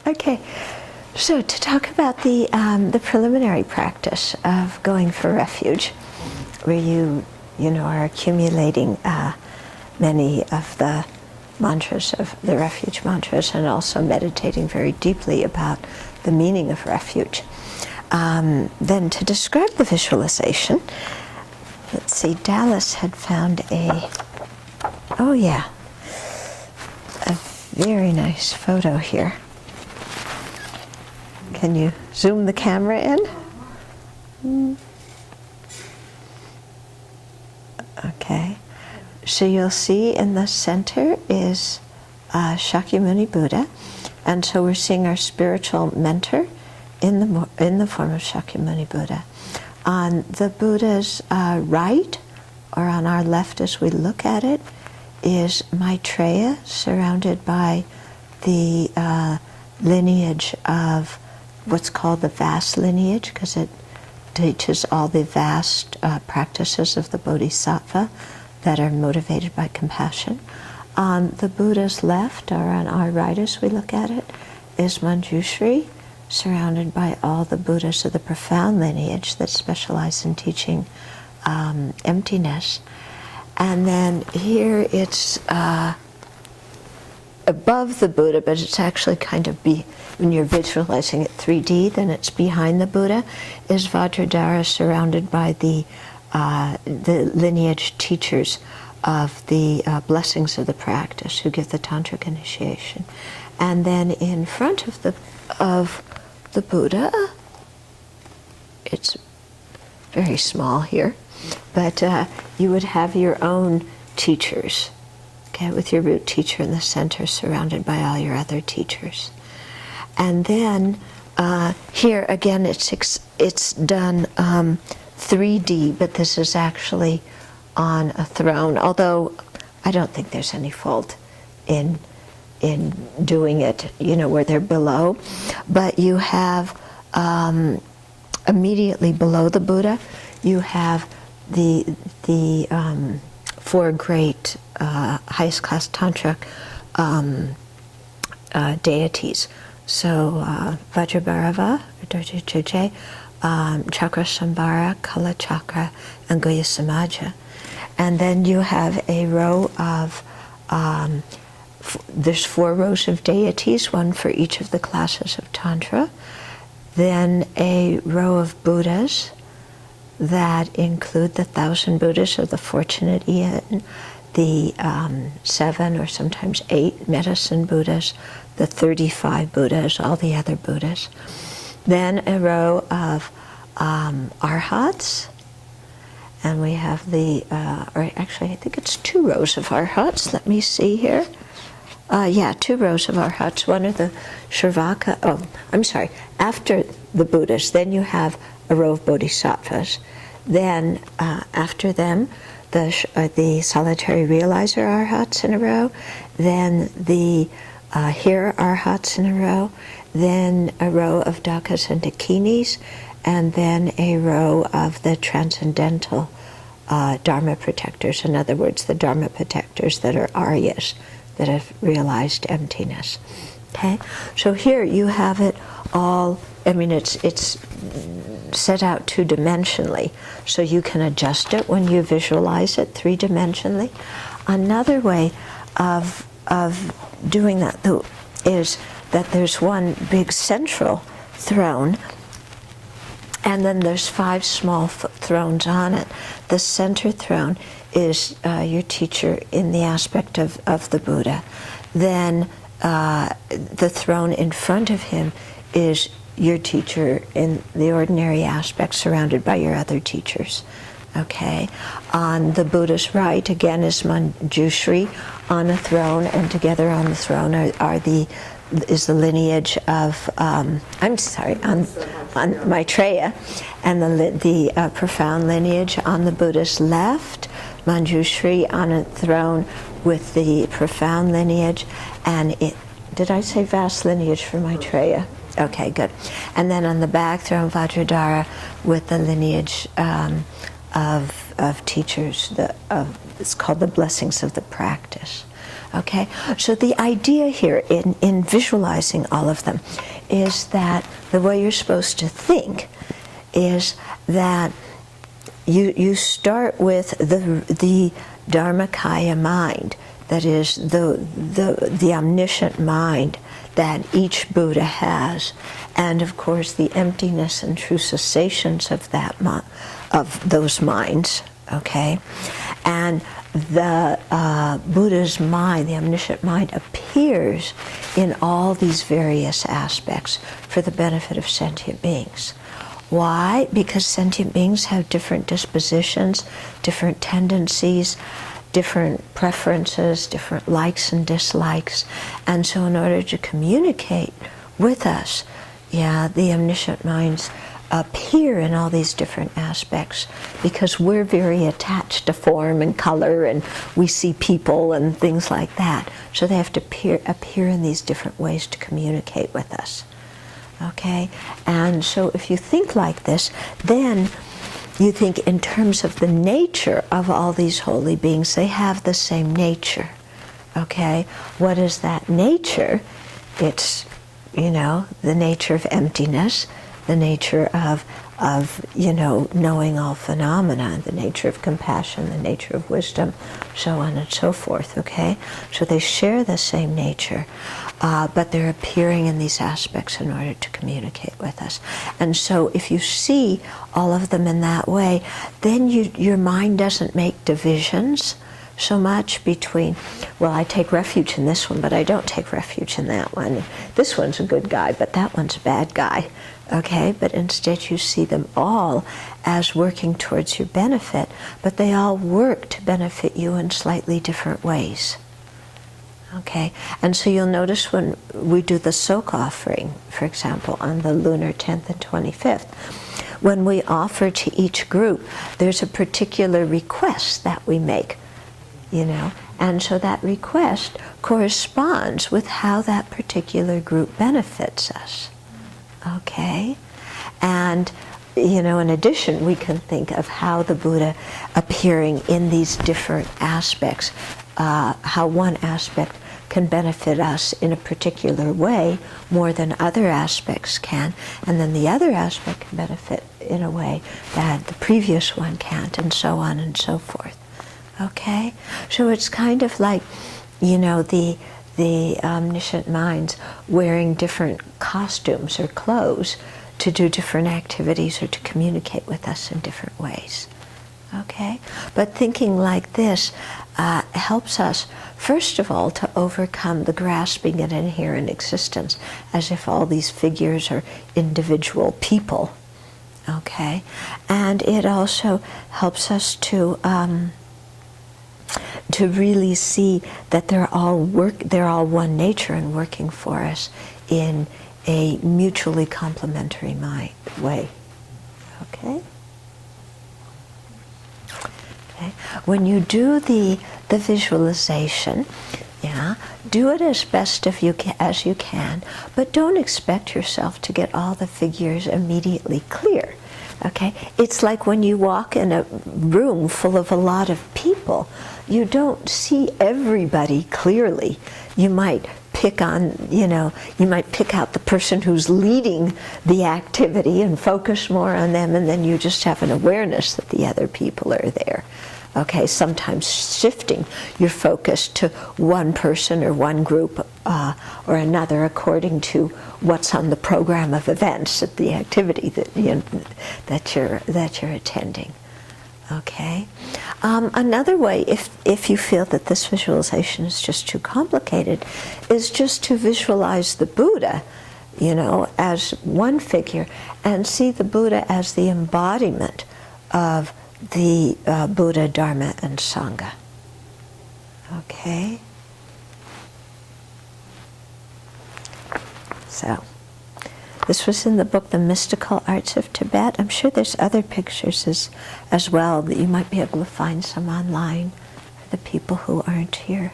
Okay, so to talk about the preliminary practice of going for refuge, where you are accumulating many of the mantras of the refuge mantras, and also meditating very deeply about the meaning of refuge. Then to describe the visualization, let's see, Dallas had found a very nice photo here. Can you zoom the camera in? Okay. So you'll see in the center is Shakyamuni Buddha, and so we're seeing our spiritual mentor in the form of Shakyamuni Buddha. On the Buddha's right, or on our left as we look at it, is Maitreya, surrounded by the lineage of what's called the vast lineage, because it teaches all the vast practices of the Bodhisattva that are motivated by compassion. On the Buddha's left, or on our right as we look at it, is Manjushri, surrounded by all the Buddhas of the profound lineage that specialize in teaching emptiness. And then here it's above the Buddha, but it's actually kind of when you're visualizing it 3D, then it's behind the Buddha, is Vajradhara, surrounded by the lineage teachers of the blessings of the practice, who give the tantric initiation. And then in front of the Buddha, it's very small here, but you would have your own teachers, okay, with your root teacher in the center, surrounded by all your other teachers. And then here again, it's done 3D, but this is actually on a throne, although I don't think there's any fault in doing it, where they're below. But you have immediately below the Buddha, you have the four great highest class tantric deities. So Vajrabharava, Chakra Sambhara, Kala Chakra, and Guhya Samaja. And then you have a row of, there's 4 rows of deities, one for each of the classes of Tantra. Then a row of Buddhas that include the 1,000 Buddhas of the Fortunate Eon, the 7 or sometimes 8 medicine Buddhas, the 35 Buddhas, all the other Buddhas. Then a row of Arhats, and we have or actually I think it's 2 rows of Arhats. Let me see here. 2 rows of Arhats. One of the Shravaka, after the Buddhas, then you have a row of Bodhisattvas. Then after them, the solitary realizer Arhats in a row. Then the Hira Arhats in a row. Then a row of Dakas and Dakinis, and then a row of the transcendental Dharma protectors. In other words, the Dharma protectors that are Aryas, that have realized emptiness. Okay, so here you have it all. I mean, it's set out 2-dimensionally, so you can adjust it when you visualize it 3-dimensionally. Another way of doing that, though, is that there's one big central throne, and then there's 5 small thrones on it. The center throne is your teacher in the aspect of the Buddha. Then the throne in front of him is your teacher in the ordinary aspect, surrounded by your other teachers. Okay. On the Buddha's right, again, is Manjushri on a throne, and together on the throne is the lineage of on Maitreya, and the profound lineage on the Buddha's left, Manjushri on a throne with the profound lineage, and did I say vast lineage for Maitreya? Okay, good. And then on the back throne, Vajradhara with the lineage of teachers. It's called the blessings of the practice. Okay, so the idea here in visualizing all of them is that the way you're supposed to think is that you start with the Dharmakaya mind, that is the omniscient mind that each Buddha has, and of course the emptiness and true cessations of that of those minds. Okay, and the Buddha's mind, the omniscient mind, appears in all these various aspects for the benefit of sentient beings. Why? Because sentient beings have different dispositions, different tendencies, different preferences, different likes and dislikes. And so in order to communicate with us, the omniscient minds appear in all these different aspects because we're very attached to form and color, and we see people and things like that. So they have to appear in these different ways to communicate with us. Okay? And so if you think like this, then you think in terms of the nature of all these holy beings. They have the same nature. Okay? What is that nature? It's, the nature of emptiness, the nature of knowing all phenomena, the nature of compassion, the nature of wisdom, so on and so forth, okay? So they share the same nature, but they're appearing in these aspects in order to communicate with us. And so if you see all of them in that way, then your mind doesn't make divisions so much between, well, I take refuge in this one, but I don't take refuge in that one. This one's a good guy, but that one's a bad guy. Okay, but instead you see them all as working towards your benefit, but they all work to benefit you in slightly different ways. Okay, and so you'll notice when we do the soak offering, for example, on the lunar 10th and 25th, when we offer to each group, there's a particular request that we make, and so that request corresponds with how that particular group benefits us. Okay, and in addition, we can think of how the Buddha appearing in these different aspects, how one aspect can benefit us in a particular way more than other aspects can, and then the other aspect can benefit in a way that the previous one can't, and so on and so forth. Okay, so it's kind of like, the omniscient minds wearing different costumes or clothes to do different activities or to communicate with us in different ways. Okay? But thinking like this helps us, first of all, to overcome the grasping at inherent existence, as if all these figures are individual people. Okay? And it also helps us to really see that they're all one nature and working for us in a mutually complementary way. Okay? Okay. When you do the visualization, do it as best as you can, but don't expect yourself to get all the figures immediately clear. Okay? It's like when you walk in a room full of a lot of people, you don't see everybody clearly. You might pick on, you might pick out the person who's leading the activity and focus more on them, and then you just have an awareness that the other people are there. Okay, sometimes shifting your focus to one person or one group or another according to what's on the program of events at the activity that you're attending. Okay. Another way, if you feel that this visualization is just too complicated, is just to visualize the Buddha, as one figure, and see the Buddha as the embodiment of the Buddha, Dharma, and Sangha. Okay? So, this was in the book, The Mystical Arts of Tibet. I'm sure there's other pictures as well that you might be able to find some online for the people who aren't here.